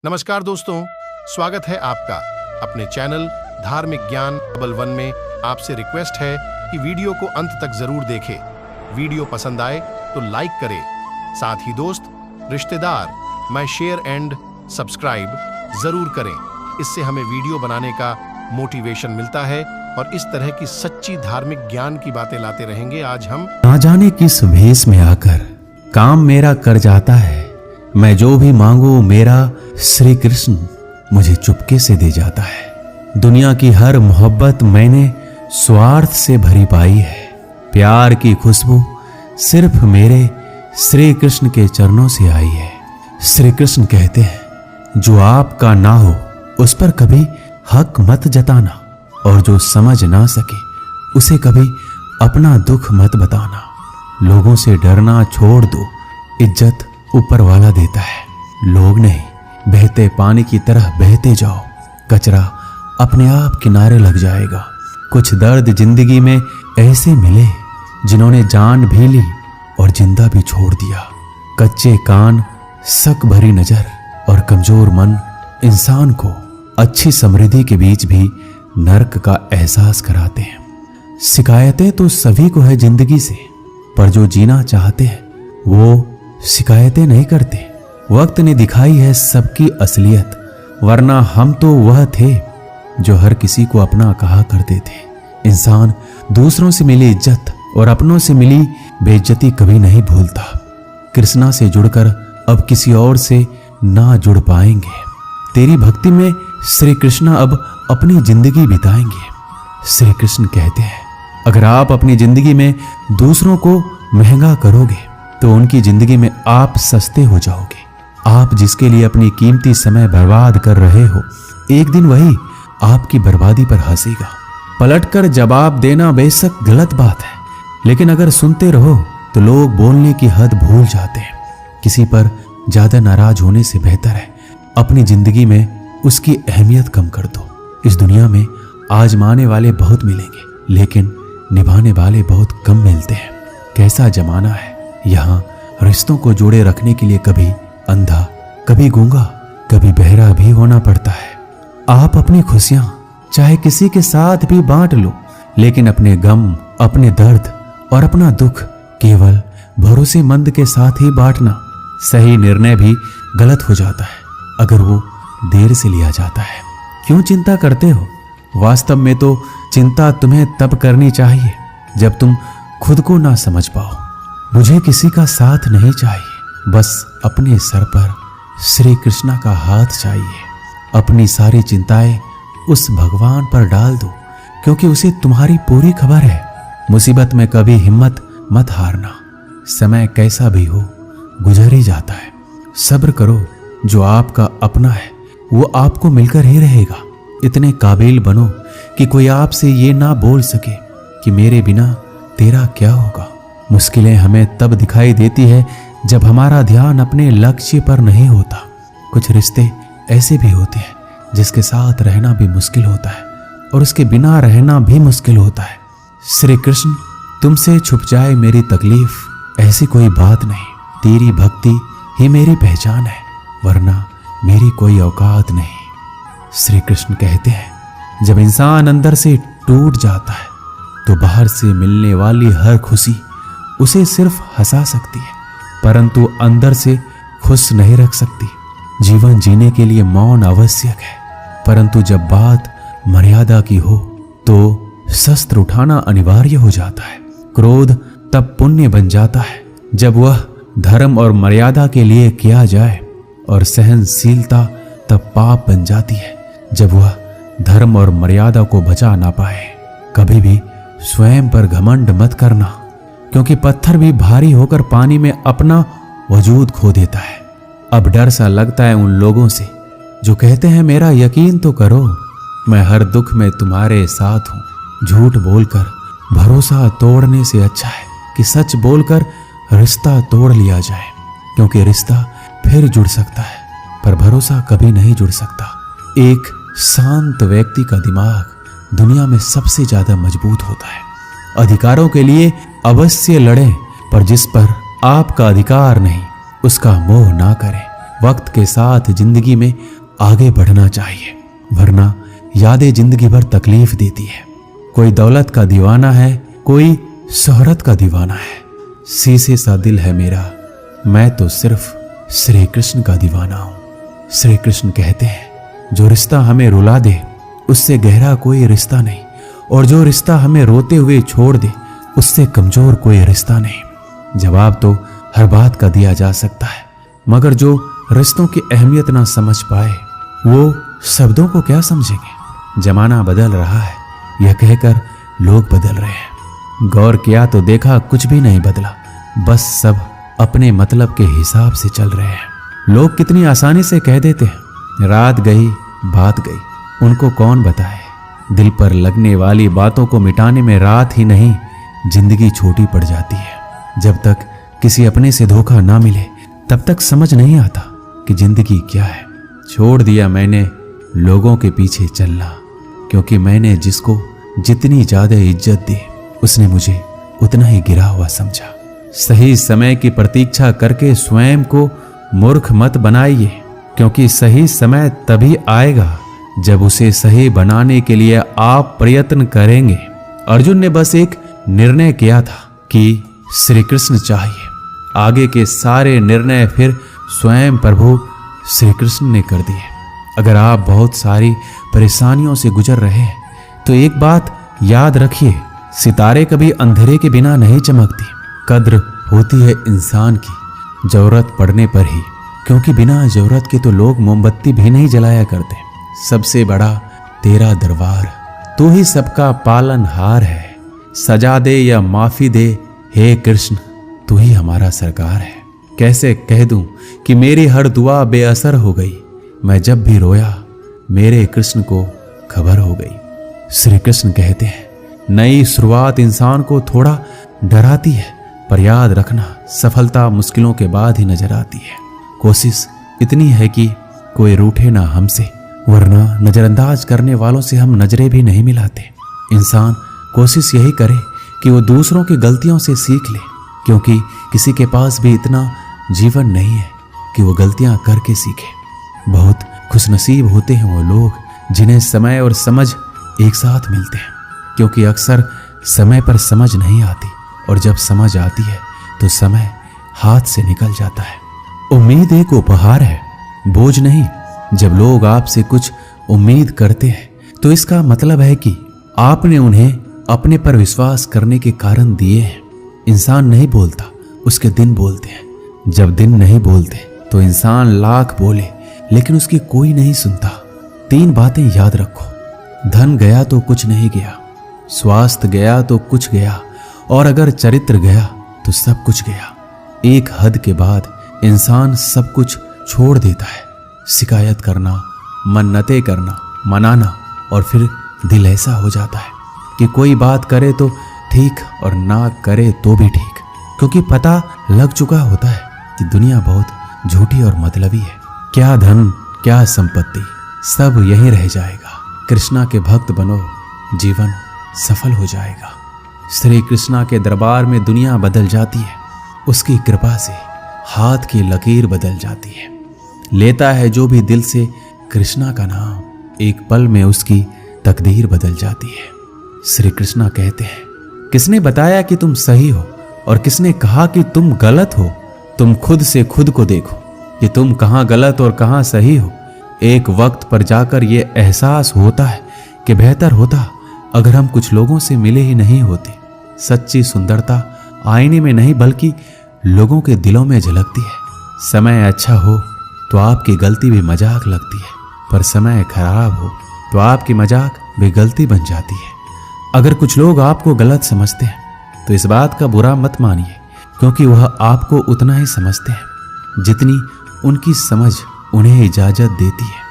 नमस्कार दोस्तों, स्वागत है आपका अपने चैनल धार्मिक ज्ञान डबल वन में। आपसे रिक्वेस्ट है कि वीडियो को अंत तक जरूर देखें। वीडियो पसंद आए तो लाइक करें, साथ ही दोस्त, रिश्तेदार में शेयर एंड सब्सक्राइब जरूर करें। इससे हमें वीडियो बनाने का मोटिवेशन मिलता है और इस तरह की सच्ची धार्मिक ज्ञान की बातें लाते रहेंगे। आज हम ना जाने किस भेष में आकर काम मेरा कर जाता है। मैं जो भी मांगू मेरा श्री कृष्ण मुझे चुपके से दे जाता है। दुनिया की हर मोहब्बत मैंने स्वार्थ से भरी पाई है। प्यार की खुशबू सिर्फ मेरे श्री कृष्ण के चरणों से आई है। श्री कृष्ण कहते हैं, जो आपका ना हो उस पर कभी हक मत जताना, और जो समझ ना सके उसे कभी अपना दुख मत बताना। लोगों से डरना छोड़ दो, इज्जत ऊपर वाला देता है, लोग नहीं। बहते पानी की तरह बहते जाओ, कचरा अपने आप किनारे लग जाएगा। कुछ दर्द जिंदगी में ऐसे मिले जिन्होंने जान भी ली और जिंदा भी छोड़ दिया। कच्चे कान, शक भरी नजर और कमजोर मन इंसान को अच्छी समृद्धि के बीच भी नर्क का एहसास कराते हैं। शिकायतें तो सभी को है जिंदगी से, पर जो जीना चाहते हैं वो शिकायतें नहीं करते। वक्त ने दिखाई है सबकी असलियत, वरना हम तो वह थे जो हर किसी को अपना कहा करते थे। इंसान दूसरों से मिली इज्जत और अपनों से मिली बेइज्जती कभी नहीं भूलता। कृष्णा से जुड़कर अब किसी और से ना जुड़ पाएंगे। तेरी भक्ति में श्री कृष्णा अब अपनी जिंदगी बिताएंगे। श्री कृष्ण कहते हैं, अगर आप अपनी जिंदगी में दूसरों को महंगा करोगे तो उनकी जिंदगी में आप सस्ते हो जाओगे। आप जिसके लिए अपनी कीमती समय बर्बाद कर रहे हो, एक दिन वही आपकी बर्बादी पर हंसेगा। पलटकर जवाब देना बेशक गलत बात है, लेकिन अगर सुनते रहो तो लोग बोलने की हद भूल जाते हैं। किसी पर ज्यादा नाराज होने से बेहतर है अपनी जिंदगी में उसकी अहमियत कम कर दो। इस दुनिया में आजमाने वाले बहुत मिलेंगे, लेकिन निभाने वाले बहुत कम मिलते हैं। कैसा जमाना है, यहाँ रिश्तों को जोड़े रखने के लिए कभी अंधा, कभी गूंगा, कभी बहरा भी होना पड़ता है। आप अपनी खुशियां चाहे किसी के साथ भी बांट लो, लेकिन अपने गम, अपने दर्द और अपना दुख केवल भरोसेमंद के साथ ही बांटना। सही निर्णय भी गलत हो जाता है अगर वो देर से लिया जाता है। क्यों चिंता करते हो? वास्तव में तो चिंता तुम्हें तब करनी चाहिए जब तुम खुद को ना समझ पाओ। मुझे किसी का साथ नहीं चाहिए, बस अपने सर पर श्री कृष्णा का हाथ चाहिए। अपनी सारी चिंताएं उस भगवान पर डाल दो, क्योंकि उसे तुम्हारी पूरी खबर है। मुसीबत में कभी हिम्मत मत हारना। समय कैसा भी हो गुजर ही जाता है। सब्र करो, जो आपका अपना है वो आपको मिलकर ही रहेगा। इतने काबिल बनो कि कोई आपसे ये ना बोल सके कि मेरे बिना तेरा क्या होगा। मुश्किलें हमें तब दिखाई देती है जब हमारा ध्यान अपने लक्ष्य पर नहीं होता। कुछ रिश्ते ऐसे भी होते हैं जिसके साथ रहना भी मुश्किल होता है और उसके बिना रहना भी मुश्किल होता है। श्री कृष्ण, तुमसे छुप जाए मेरी तकलीफ, ऐसी कोई बात नहीं। तेरी भक्ति ही मेरी पहचान है, वरना मेरी कोई औकात नहीं। श्री कृष्ण कहते हैं, जब इंसान अंदर से टूट जाता है तो बाहर से मिलने वाली हर खुशी उसे सिर्फ हंसा सकती है, परंतु अंदर से खुश नहीं रख सकती। जीवन जीने के लिए मौन आवश्यक है, परंतु जब बात मर्यादा की हो तो शस्त्र उठाना अनिवार्य हो जाता है। क्रोध तब पुण्य बन जाता है जब वह धर्म और मर्यादा के लिए किया जाए, और सहनशीलता तब पाप बन जाती है जब वह धर्म और मर्यादा को बचा ना पाए। कभी भी स्वयं पर घमंड मत करना, क्योंकि पत्थर भी भारी होकर पानी में अपना वजूद खो देता है। अब डर सा लगता है उन लोगों से जो कहते हैं, मेरा यकीन तो करो, मैं हर दुख में तुम्हारे साथ हूं। झूठ बोलकर भरोसा तोड़ने से अच्छा है कि सच बोलकर रिश्ता तोड़ लिया जाए, क्योंकि रिश्ता फिर जुड़ सकता है पर भरोसा कभी नहीं जुड़ सकता। एक शांत व्यक्ति का दिमाग दुनिया में सबसे ज्यादा मजबूत होता है। अधिकारों के लिए अवश्य लड़ें, पर जिस पर आपका अधिकार नहीं उसका मोह ना करें। वक्त के साथ जिंदगी में आगे बढ़ना चाहिए, वरना यादें जिंदगी भर तकलीफ देती है। कोई दौलत का दीवाना है, कोई शोहरत का दीवाना है। शीशे सा दिल है मेरा, मैं तो सिर्फ श्री कृष्ण का दीवाना हूं। श्री कृष्ण कहते हैं, जो रिश्ता हमें रुला दे उससे गहरा कोई रिश्ता नहीं, और जो रिश्ता हमें रोते हुए छोड़ दे उससे कमजोर कोई रिश्ता नहीं। जवाब तो हर बात का दिया जा सकता है, मगर जो रिश्तों की अहमियत ना समझ पाए वो शब्दों को क्या समझेंगे। जमाना बदल रहा है, यह कहकर लोग बदल रहे हैं। गौर किया तो देखा कुछ भी नहीं बदला, बस सब अपने मतलब के हिसाब से चल रहे हैं। लोग कितनी आसानी से कह देते हैं, रात गई बात गई। उनको कौन बताए, दिल पर लगने वाली बातों को मिटाने में रात ही नहीं जिंदगी छोटी पड़ जाती है। जब तक किसी अपने से धोखा ना मिले तब तक समझ नहीं आता कि जिंदगी क्या है। छोड़ दिया मैंने लोगों के पीछे चलना, क्योंकि मैंने जिसको जितनी ज्यादा इज्जत दी उसने मुझे उतना ही गिरा हुआ समझा। सही समय की प्रतीक्षा करके स्वयं को मूर्ख मत बनाइए, क्योंकि सही समय तभी आएगा जब उसे सही बनाने के लिए आप प्रयत्न करेंगे। अर्जुन ने बस एक निर्णय किया था कि श्री कृष्ण चाहिए, आगे के सारे निर्णय फिर स्वयं प्रभु श्री कृष्ण ने कर दिए। अगर आप बहुत सारी परेशानियों से गुजर रहे हैं तो एक बात याद रखिए, सितारे कभी अंधेरे के बिना नहीं चमकती। कद्र होती है इंसान की जरूरत पड़ने पर ही, क्योंकि बिना जरूरत के तो लोग मोमबत्ती भी नहीं जलाया करते। सबसे बड़ा तेरा दरबार, तू ही सबका पालनहार है। सजा दे या माफी दे, हे कृष्ण तू ही हमारा सरकार है। कैसे कह दूं कि मेरी हर दुआ बेअसर हो गई, मैं जब भी रोया मेरे कृष्ण को खबर हो गई। श्री कृष्ण कहते हैं, नई शुरुआत इंसान को थोड़ा डराती है, पर याद रखना सफलता मुश्किलों के बाद ही नजर आती है। कोशिश इतनी है कि कोई रूठे ना हमसे, वरना नजरअंदाज करने वालों से हम नजरें भी नहीं मिलाते। इंसान कोशिश यही करे कि वो दूसरों की गलतियों से सीख ले, क्योंकि किसी के पास भी इतना जीवन नहीं है कि वो गलतियां करके सीखे। बहुत खुशनसीब होते हैं वो लोग जिन्हें समय और समझ एक साथ मिलते हैं, क्योंकि अक्सर समय पर समझ नहीं आती, और जब समझ आती है तो समय हाथ से निकल जाता है। उम्मीद एक उपहार है, बोझ नहीं। जब लोग आपसे कुछ उम्मीद करते हैं तो इसका मतलब है कि आपने उन्हें अपने पर विश्वास करने के कारण दिए हैं। इंसान नहीं बोलता, उसके दिन बोलते हैं। जब दिन नहीं बोलते तो इंसान लाख बोले लेकिन उसकी कोई नहीं सुनता। 3 बातें याद रखो, धन गया तो कुछ नहीं गया, स्वास्थ्य गया तो कुछ गया, और अगर चरित्र गया तो सब कुछ गया। एक हद के बाद इंसान सब कुछ छोड़ देता है। शिकायत करना, मन्नतें करना, मनाना, और फिर दिल ऐसा हो जाता है कि कोई बात करे तो ठीक और ना करे तो भी ठीक, क्योंकि पता लग चुका होता है कि दुनिया बहुत झूठी और मतलबी है। क्या धन क्या संपत्ति, सब यहीं रह जाएगा। कृष्णा के भक्त बनो, जीवन सफल हो जाएगा। श्री कृष्णा के दरबार में दुनिया बदल जाती है, उसकी कृपा से हाथ की लकीर बदल जाती है। लेता है जो भी दिल से कृष्णा का नाम, एक पल में उसकी तकदीर बदल जाती है। श्री कृष्णा कहते हैं, किसने बताया कि तुम सही हो और किसने कहा कि तुम गलत हो? तुम खुद से खुद को देखो कि तुम कहाँ गलत और कहाँ सही हो। एक वक्त पर जाकर ये एहसास होता है कि बेहतर होता अगर हम कुछ लोगों से मिले ही नहीं होते। सच्ची सुंदरता आईने में नहीं बल्कि लोगों के दिलों में झलकती है। समय अच्छा हो तो आपकी गलती भी मजाक लगती है, पर समय खराब हो तो आपकी मजाक भी गलती बन जाती है। अगर कुछ लोग आपको गलत समझते हैं तो इस बात का बुरा मत मानिए, क्योंकि वह आपको उतना ही समझते हैं जितनी उनकी समझ उन्हें इजाजत देती है।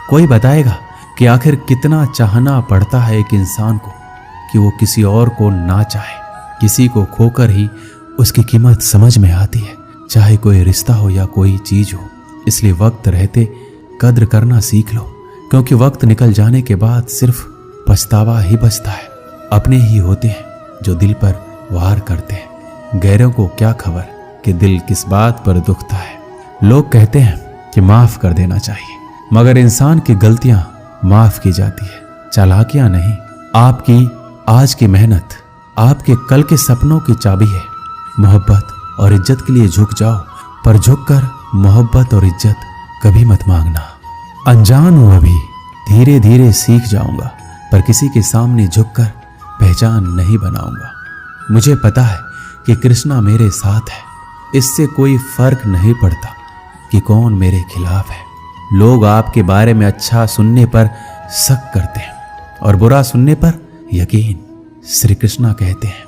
कोई बताएगा कि आखिर कितना चाहना पड़ता है एक इंसान को कि वो किसी और को ना चाहे। किसी को खोकर ही उसकी कीमत समझ में आती है, चाहे कोई रिश्ता हो या कोई चीज हो। इसलिए वक्त रहते कद्र करना सीख लो, क्योंकि वक्त निकल जाने के बाद सिर्फ पछतावा ही बचता है। अपने ही होते हैं जो दिल पर वार करते हैं, गैरों को क्या खबर कि दिल किस बात पर दुखता है। लोग कहते हैं कि माफ कर देना चाहिए, मगर इंसान की गलतियां माफ की जाती है, चालाकियां नहीं। आपकी आज की मेहनत आपके कल के सपनों की चाबी है। मोहब्बत और इज्जत के लिए झुक जाओ, पर झुककर मोहब्बत और इज्जत कभी मत मांगना। अनजान हूं अभी, धीरे धीरे सीख जाऊंगा, पर किसी के सामने झुककर पहचान नहीं बनाऊंगा। मुझे पता है कि कृष्णा मेरे साथ है, इससे कोई फर्क नहीं पड़ता कि कौन मेरे खिलाफ है। लोग आपके बारे में अच्छा सुनने पर शक करते हैं और बुरा सुनने पर यकीन। श्री कृष्णा कहते हैं,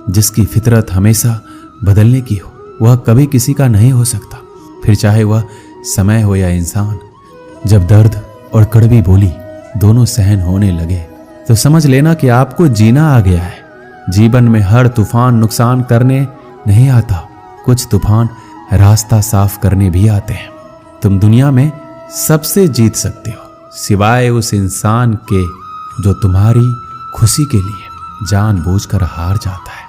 जिसकी फितरत हमेशा बदलने की हो वह कभी किसी का नहीं हो सकता, फिर चाहे वह समय हो या इंसान। जब दर्द और कड़वी बोली दोनों सहन होने लगे तो समझ लेना कि आपको जीना आ गया है। जीवन में हर तूफान नुकसान करने नहीं आता, कुछ तूफान रास्ता साफ करने भी आते हैं। तुम दुनिया में सबसे जीत सकते हो, सिवाय उस इंसान के जो तुम्हारी खुशी के लिए जानबूझकर हार जाता है।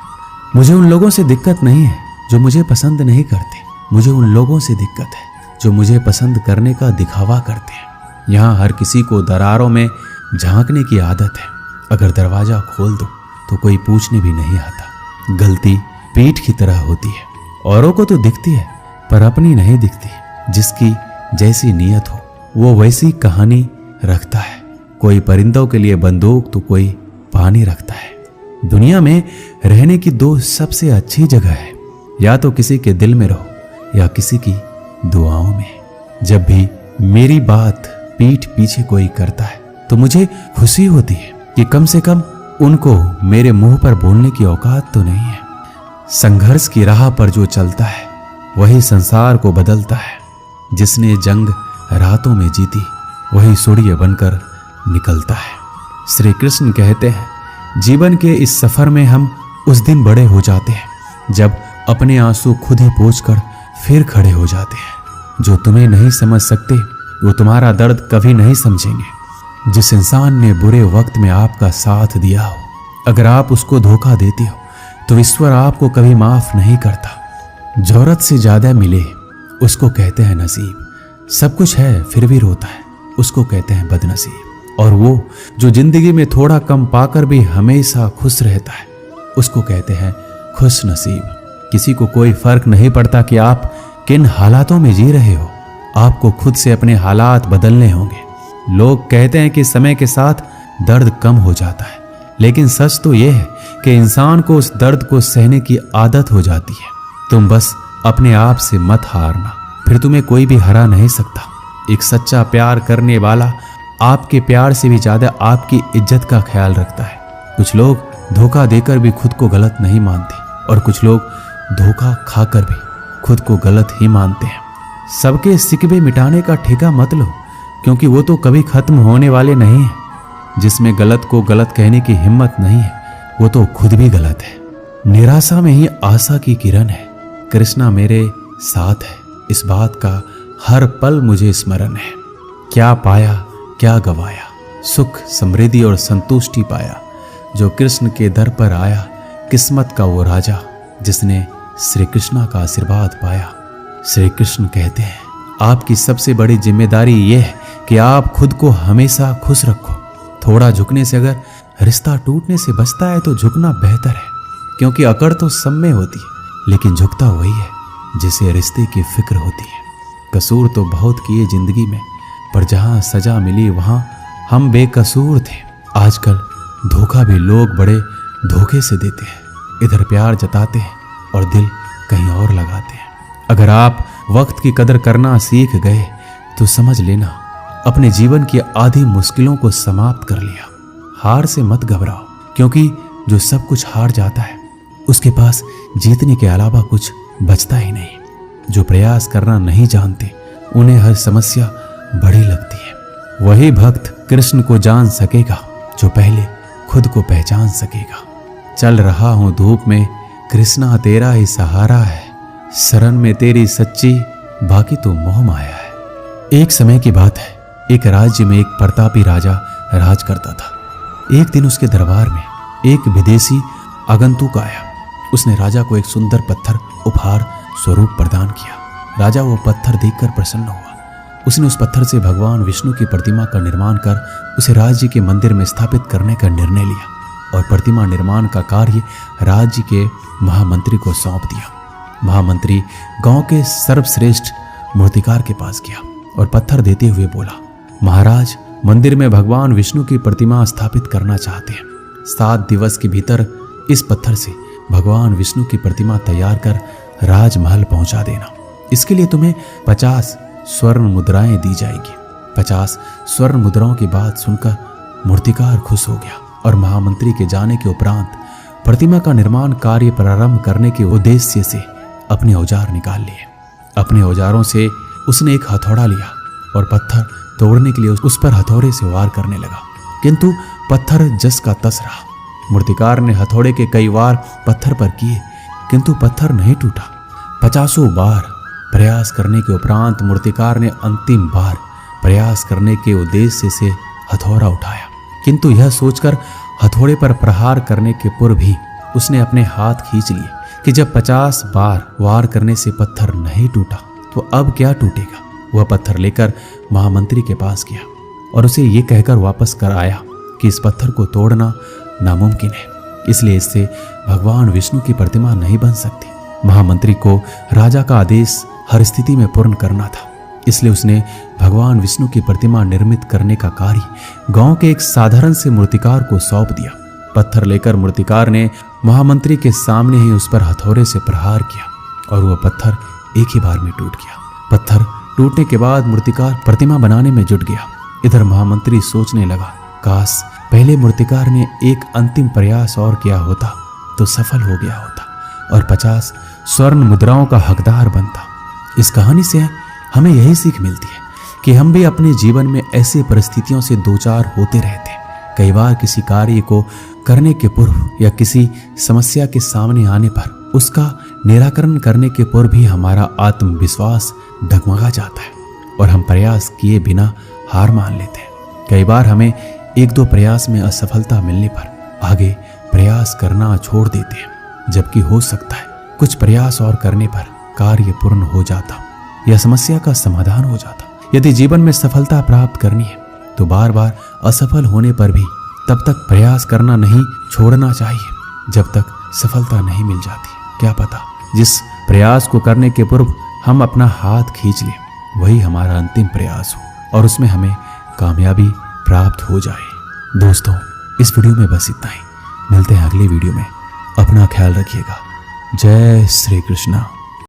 मुझे उन लोगों से दिक्कत नहीं है जो मुझे पसंद नहीं करते, मुझे उन लोगों से दिक्कत है जो मुझे पसंद करने का दिखावा करते हैं। यहाँ हर किसी को दरारों में झांकने की आदत है, अगर दरवाजा खोल दो तो कोई पूछने भी नहीं आता। गलती पीठ की तरह होती है, औरों को तो दिखती है पर अपनी नहीं दिखती। जिसकी जैसी नीयत हो वो वैसी कहानी रखता है। कोई परिंदों के लिए बंदूक तो कोई पानी रखता है। दुनिया में रहने की दो सबसे अच्छी जगह है, या तो किसी के दिल में रहो या किसी की दुआओं में। जब भी मेरी बात पीठ पीछे कोई करता है तो मुझे खुशी होती है कि कम से कम उनको मेरे मुंह पर बोलने की औकात तो नहीं है। संघर्ष की राह पर जो चलता है वही संसार को बदलता है। जिसने जंग रातों में जीती वही सूर्य बनकर निकलता है। श्री कृष्ण कहते हैं, जीवन के इस सफर में हम उस दिन बड़े हो जाते हैं जब अपने आंसू खुद ही पोंछकर फिर खड़े हो जाते हैं। जो तुम्हें नहीं समझ सकते वो तुम्हारा दर्द कभी नहीं समझेंगे। जिस इंसान ने बुरे वक्त में आपका साथ दिया हो, अगर आप उसको धोखा देते हो तो ईश्वर आपको कभी माफ नहीं करता। जरूरत से ज्यादा मिले उसको कहते हैं नसीब। सब कुछ है फिर भी रोता है उसको कहते हैं बदनसीब। और वो जो जिंदगी में थोड़ा कम पाकर भी हमेशा खुश रहता है उसको कहते हैं खुश नसीब। किसी को कोई फर्क नहीं पड़ता कि आप किन हालातों में जी रहे हो, आपको खुद से अपने हालात बदलने होंगे। लोग कहते हैं कि समय के साथ दर्द कम हो जाता है, लेकिन सच तो यह है कि इंसान को उस दर्द को सहने की आदत हो जाती है। तुम बस अपने आप से मत हारना, फिर तुम्हें कोई भी हरा नहीं सकता। एक सच्चा प्यार करने वाला आपके प्यार से भी ज्यादा आपकी इज्जत का ख्याल रखता है। कुछ लोग धोखा देकर भी खुद को गलत नहीं मानते और कुछ लोग धोखा खाकर भी खुद को गलत ही मानते हैं। सबके सिकवे मिटाने का ठेका मत लो, क्योंकि वो तो कभी खत्म होने वाले नहीं हैं। जिसमें गलत को गलत कहने की हिम्मत नहीं है वो तो खुद भी गलत है। निराशा में ही आशा की किरण है। कृष्णा मेरे साथ है, इस बात का हर पल मुझे स्मरण है। क्या पाया क्या गवाया, सुख समृद्धि और संतुष्टि पाया। जो कृष्ण के दर पर आया, किस्मत का वो राजा जिसने श्री कृष्णा का आशीर्वाद पाया। श्री कृष्ण कहते हैं, आपकी सबसे बड़ी जिम्मेदारी यह है कि आप खुद को हमेशा खुश रखो। थोड़ा झुकने से अगर रिश्ता टूटने से बचता है तो झुकना बेहतर है, क्योंकि अकड़ तो सब में होती है, लेकिन झुकता वही है जिसे रिश्ते की फिक्र होती है। कसूर तो बहुत किए जिंदगी में, पर जहां सजा मिली वहां हम बेकसूर थे। आजकल धोखा भी लोग बड़े धोखे से देते हैं। इधर प्यार जताते हैं और दिल कहीं और लगाते हैं। अगर आप वक्त की कदर करना सीख गए तो समझ लेना अपने जीवन की आधी मुश्किलों को समाप्त कर लिया। हार से मत घबराओ, क्योंकि जो सब कुछ हार जाता है उसके पास जीतने के अलावा कुछ बचता ही नहीं। जो प्रयास करना नहीं जानते उन्हें हर समस्या बड़ी लगती है। वही भक्त कृष्ण को जान सकेगा जो पहले खुद को पहचान सकेगा। चल रहा हूं धूप में, कृष्णा तेरा ही सहारा है। शरण में तेरी सच्ची, बाकी तो मोह माया है। एक समय की बात है, एक राज्य में एक प्रतापी राजा राज करता था। एक दिन उसके दरबार में एक विदेशी आगंतुक आया। उसने राजा को एक सुंदर पत्थर उपहार स्वरूप प्रदान किया। राजा वो पत्थर देखकर प्रसन्न हुआ उसने उस पत्थर से भगवान विष्णु की प्रतिमा का निर्माण कर उसे राज्य के मंदिर में स्थापित करने का निर्णय लिया और प्रतिमा निर्माण का कार्य राज्य के महामंत्री को सौंप दिया। महामंत्री गांव के सर्वश्रेष्ठ मूर्तिकार के पास गया और पत्थर देते हुए बोला, महाराज, मंदिर में भगवान विष्णु की प्रतिमा स्थापित करना चाहते हैं। 7 दिवस के भीतर इस पत्थर से भगवान विष्णु की प्रतिमा तैयार कर राजमहल पहुंचा देना। इसके लिए तुम्हें 50 स्वर्ण मुद्राएं दी जाएगी। 50 स्वर्ण मुद्राओं की बात सुनकर मूर्तिकार खुश हो गया और महामंत्री के जाने के उपरांत प्रतिमा का निर्माण कार्य प्रारंभ करने के उद्देश्य से अपने औजार निकाल लिए। अपने औजारों से उसने एक हथौड़ा लिया और पत्थर तोड़ने के लिए उस पर हथौड़े से वार करने लगा, किंतु पत्थर जस का तस रहा। मूर्तिकार ने हथौड़े के कई वार पत्थर पर किए, किंतु पत्थर नहीं टूटा। 50 बार प्रयास करने के उपरांत मूर्तिकार ने अंतिम बार प्रयास करने के उद्देश्य से हथौड़ा उठाया, किंतु यह सोचकर हथौड़े पर प्रहार करने के पूर्व भी उसने अपने हाथ खींच लिए कि जब 50 बार वार करने से पत्थर नहीं टूटा तो अब क्या टूटेगा। वह पत्थर लेकर महामंत्री के पास गया और उसे ये कहकर वापस कर आया कि इस पत्थर को तोड़ना नामुमकिन है, इसलिए इससे भगवान विष्णु की प्रतिमा नहीं बन सकती। महामंत्री को राजा का आदेश हर स्थिति में पूर्ण करना था, इसलिए उसने भगवान विष्णु की प्रतिमा निर्मित करने का कार्य गांव के एक साधारण से मूर्तिकार को सौंप दिया। पत्थर लेकर मूर्तिकार ने महामंत्री के सामने ही उस पर हथौड़े से प्रहार किया और वह पत्थर एक ही बार में टूट गया। पत्थर टूटने के बाद मूर्तिकार प्रतिमा बनाने में जुट गया। इधर महामंत्री सोचने लगा, काश पहले मूर्तिकार ने एक अंतिम प्रयास और किया होता तो सफल हो गया होता और 50 स्वर्ण मुद्राओं का हकदार बनता। इस कहानी से हमें यही सीख मिलती है कि हम भी अपने जीवन में ऐसे परिस्थितियों से दो चार होते रहते हैं। कई बार किसी कार्य को करने के पूर्व या किसी समस्या के सामने आने पर उसका निराकरण करने के पूर्व भी हमारा आत्मविश्वास डगमगा जाता है और हम प्रयास किए बिना हार मान लेते हैं। कई बार हमें 1-2 प्रयास में असफलता मिलने पर आगे प्रयास करना छोड़ देते हैं, जबकि हो सकता है कुछ प्रयास और करने पर कार्य पूर्ण हो जाता या समस्या का समाधान हो जाता। यदि जीवन में सफलता प्राप्त करनी है तो बार बार असफल होने पर भी तब तक प्रयास करना नहीं छोड़ना चाहिए जब तक सफलता नहीं मिल जाती। क्या पता जिस प्रयास को करने के पूर्व हम अपना हाथ खींच लें वही हमारा अंतिम प्रयास हो और उसमें हमें कामयाबी प्राप्त हो जाए। दोस्तों, इस वीडियो में बस इतना ही। मिलते हैं अगले वीडियो में। अपना ख्याल रखिएगा। जय श्री कृष्णा।